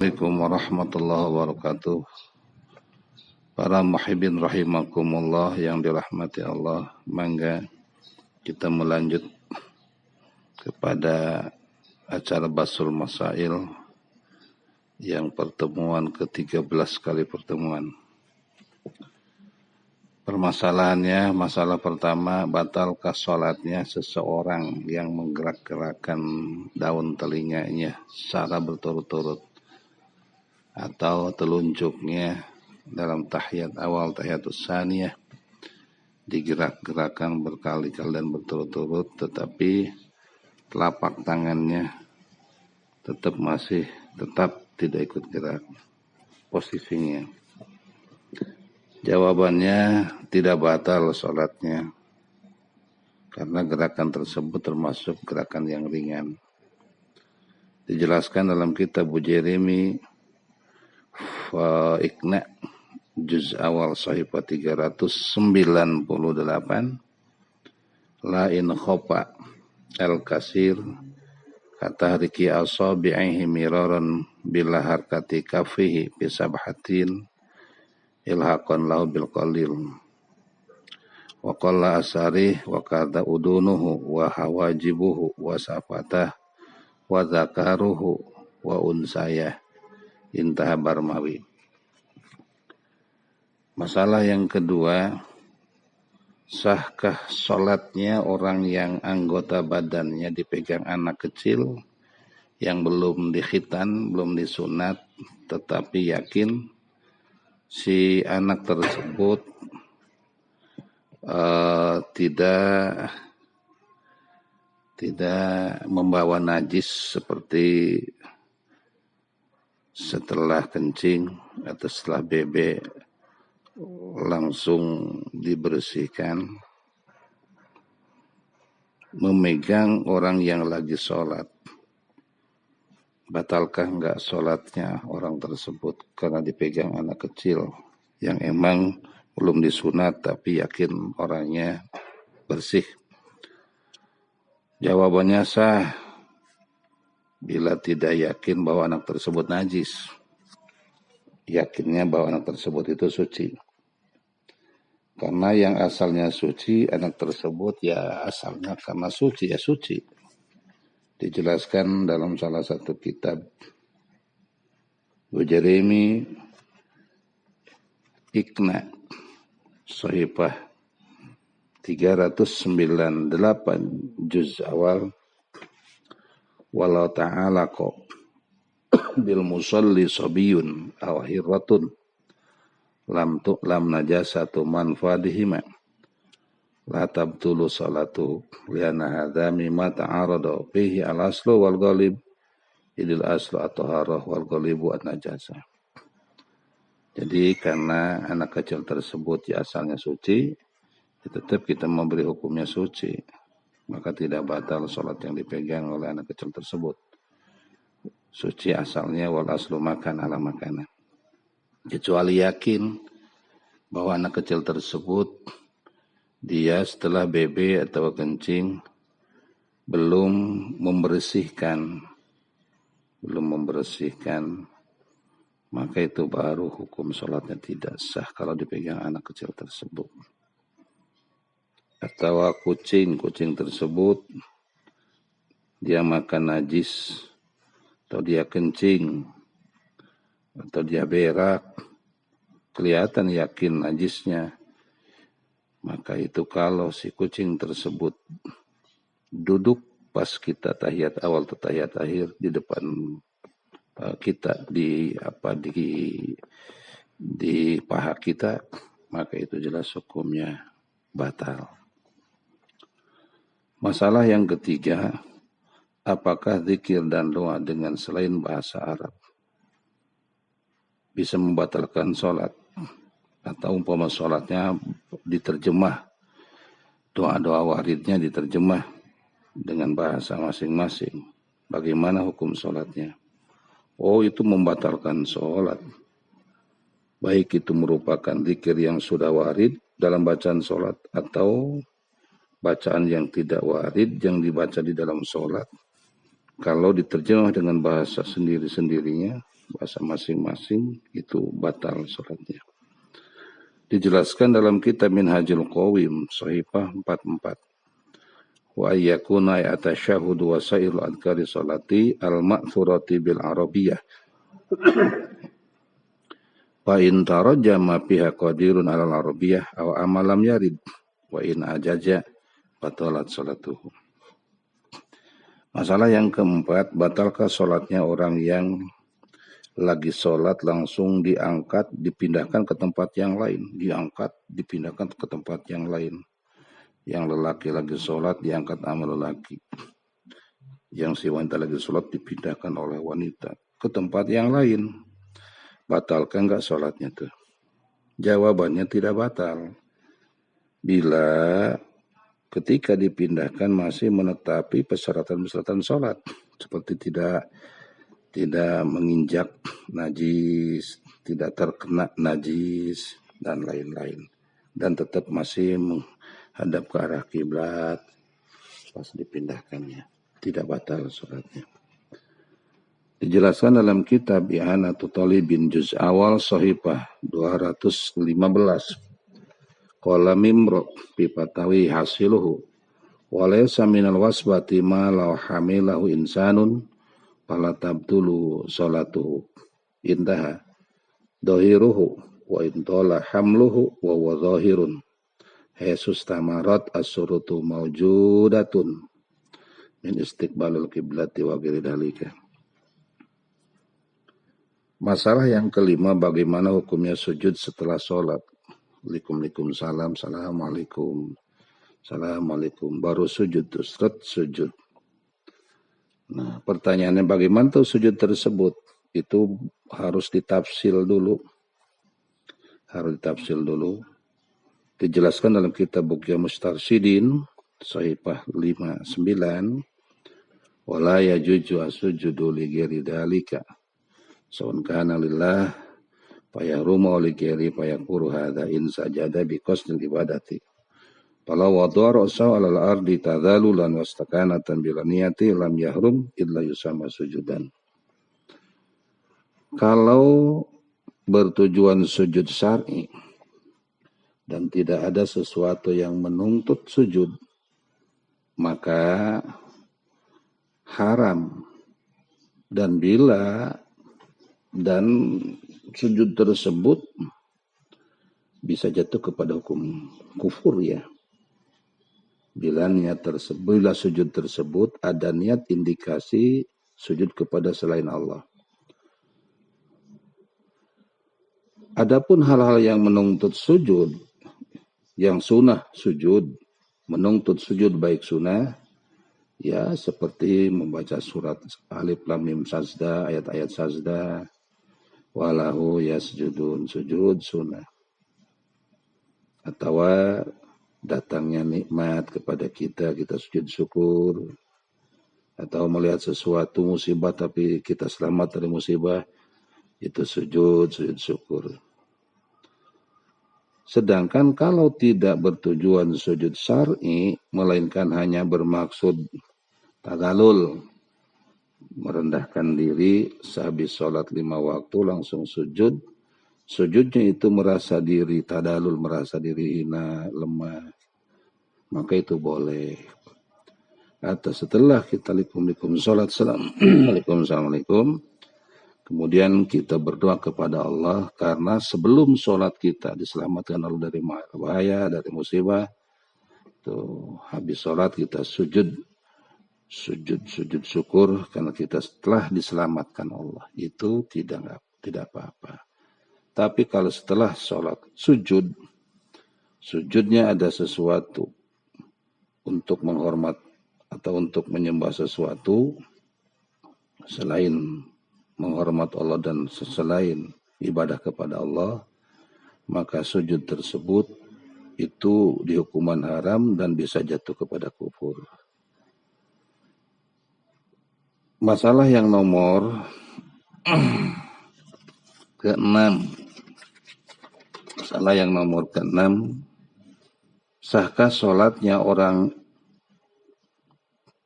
Assalamualaikum warahmatullahi wabarakatuh. Para muhibbin rahimakumullah yang dirahmati Allah, mangga kita melanjut kepada acara Basul Masail yang pertemuan ke-13 kali pertemuan. Permasalahannya, masalah pertama, batalkah sholatnya seseorang yang menggerak-gerakkan daun telinganya secara berturut-turut, atau telunjuknya dalam tahiyat awal, tahiyatus tsaniyah, digerak-gerakkan berkali-kali dan berturut-turut, tetapi telapak tangannya tetap tidak ikut gerak posisinya. Jawabannya tidak batal sholatnya, karena gerakan tersebut termasuk gerakan yang ringan. Dijelaskan dalam kitab Bujairimi Ikna juz awal sahifah 398, la in khofa al-kasir katahriki asabi'ihi miraran bila harkati kafihi bisabhatin ilhaqan lahu bil qalil wa qalla asarih wa kada udunuhu wa hawajibuhu wa safatah wa zakaruhu wa unsayah intaha Barmawi. Masalah yang kedua, sahkah sholatnya orang yang anggota badannya dipegang anak kecil yang belum dikhitan, belum disunat, tetapi yakin si anak tersebut tidak membawa najis seperti setelah kencing atau setelah bebek langsung dibersihkan, memegang orang yang lagi sholat. Batalkah enggak sholatnya orang tersebut karena dipegang anak kecil yang emang belum disunat tapi yakin orangnya bersih? Jawabannya sah bila tidak yakin bahwa anak tersebut najis. Yakinnya bahwa anak tersebut itu suci. Karena yang asalnya suci, anak tersebut ya asalnya karena suci, ya suci. Dijelaskan dalam salah satu kitab Bujairimi Ikna sahifah 398 juz awal, walau ta'ala kok bil musalli sabiyun aw hirratun lam najasatu manfadihima la tabtulu salatu liana hadha mimma ta'arada fihi al-aslu wal ghalib idil aslu at-taharah wal ghalibu an-najasah. Jadi karena anak kecil tersebut ya asalnya suci, ya tetap kita memberi hukumnya suci, maka tidak batal sholat yang dipegang oleh anak kecil tersebut. Suci asalnya, wal aslu makan ala makanan. Kecuali yakin bahwa anak kecil tersebut dia setelah bebe atau kencing belum membersihkan, maka itu baru hukum sholatnya tidak sah kalau dipegang anak kecil tersebut. Atau kucing tersebut dia makan najis, atau dia kencing, atau dia berak, kelihatan yakin najisnya, maka itu kalau si kucing tersebut duduk pas kita tahiyat awal atau tahiyat akhir di depan kita di paha kita, maka itu jelas hukumnya batal. Masalah yang ketiga, apakah zikir dan doa dengan selain bahasa Arab bisa membatalkan sholat? Atau umpama sholatnya diterjemah, doa-doa waridnya diterjemah dengan bahasa masing-masing, bagaimana hukum sholatnya? Oh, itu membatalkan sholat. Baik itu merupakan zikir yang sudah warid dalam bacaan sholat, atau bacaan yang tidak warid yang dibaca di dalam sholat. Kalau diterjemah dengan bahasa sendiri-sendirinya, bahasa masing-masing itu batal sholatnya. Dijelaskan dalam kitab Minhajul Qawim Shahifah 44. Wa ayyakuna atasyahhudu wa sa'iru adkari sholati al-ma'thurati bil arabiyah. Fa in tarajjama fiha qadirun alal arabiyah aw amalam yarid wa in ajaja batalat sholatuhu. Masalah yang keempat, batalkah sholatnya orang yang lagi sholat langsung diangkat, dipindahkan ke tempat yang lain. Diangkat, dipindahkan ke tempat yang lain. Yang lelaki lagi sholat, diangkat sama lelaki. Yang si wanita lagi sholat, dipindahkan oleh wanita ke tempat yang lain. Batalkah enggak sholatnya tuh? Jawabannya tidak batal. Bila ketika dipindahkan masih menetapi persyaratan-persyaratan sholat. Seperti tidak menginjak najis, tidak terkena najis, dan lain-lain. Dan tetap masih menghadap ke arah kiblat pas dipindahkannya. Tidak batal sholatnya. Dijelaskan dalam kitab I'anatul Talibin juz awal Shahifah 215. Qala Mimro fi fatawi hasiluhu wa laysa minal wasbati ma law hamilahu insanun fala tabtulu sholatuhu intaha dhahiruhu wa intala hamluhu wa huwa dhahirun haitsus tamarat as-surutu mawjudatun min istiqbalul qiblati wa ghairi dalika. Masalah yang kelima, bagaimana hukumnya sujud setelah sholat? Waalaikumsalam, assalamualaikum, baru sujud, terus sujud. Nah, pertanyaannya bagaimana tuh sujud tersebut? Itu harus ditafsil dulu. Dijelaskan dalam kitab Bughya Mustarsyidin, Shahifah 59. Wala yajuju as-sujudu li ghairi dalika. Saun kana lillah fayahrumu li ghairi fayaquru hadza in sajada bi qasdil ibadati. Kalau wada'a ra'sahu 'alal ardi tadhalulan wastakanatan bila niyati lam yahrum illa yusama sujudan. Kalau bertujuan sujud syar'i dan tidak ada sesuatu yang menuntut sujud, maka haram. Dan sujud tersebut bisa jatuh kepada hukum kufur ya. Bila sujud tersebut ada niat indikasi sujud kepada selain Allah. Adapun hal-hal yang menuntut sujud, yang sunnah sujud, menuntut sujud baik sunnah, ya seperti membaca surat Alif Lam Mim Sajdah, ayat-ayat Sajdah, walahu yasjudun, sujud sunnah. Atau datangnya nikmat kepada kita sujud syukur. Atau melihat sesuatu musibah tapi kita selamat dari musibah, itu sujud syukur. Sedangkan kalau tidak bertujuan sujud syar'i, melainkan hanya bermaksud tadalul, merendahkan diri, sehabis sholat 5 waktu langsung sujud, sujudnya itu merasa diri tadalul, merasa diri hina, lemah, maka itu boleh. Atau setelah kita sholat assalamualaikum, kemudian kita berdoa kepada Allah, karena sebelum sholat kita diselamatkan Allah dari bahaya, dari musibah. Tuh, habis sholat kita sujud syukur karena kita setelah diselamatkan Allah. Itu tidak apa-apa. Tapi kalau setelah sholat sujudnya ada sesuatu untuk menghormat atau untuk menyembah sesuatu selain menghormat Allah dan selain ibadah kepada Allah, maka sujud tersebut itu dihukuman haram dan bisa jatuh kepada kufur. Masalah yang nomor ke-6. Masalah yang nomor ke-6. Sahkah sholatnya orang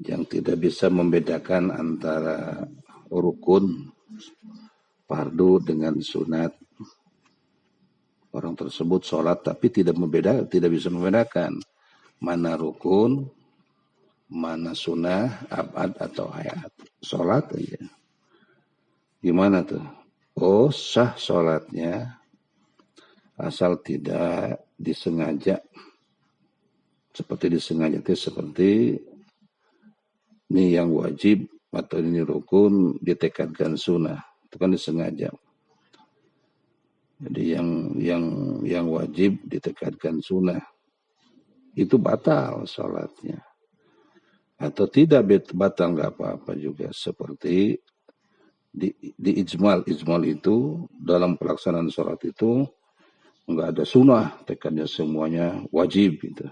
yang tidak bisa membedakan antara rukun fardu dengan sunat. Orang tersebut sholat tapi tidak bisa membedakan mana rukun, mana sunnah, abad atau hayat. Sholat aja. Gimana tuh? Oh, sah sholatnya asal tidak disengaja. Seperti disengaja itu seperti ini yang wajib atau ini rukun ditekadkan sunnah. Itu kan disengaja. Jadi yang wajib ditekadkan sunnah itu batal sholatnya. Atau tidak batal nggak apa-apa juga. Seperti di ijmal itu dalam pelaksanaan sholat itu nggak ada sunnah, tekadnya semuanya wajib gitu.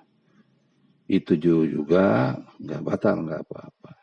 Itu juga nggak batal nggak apa-apa.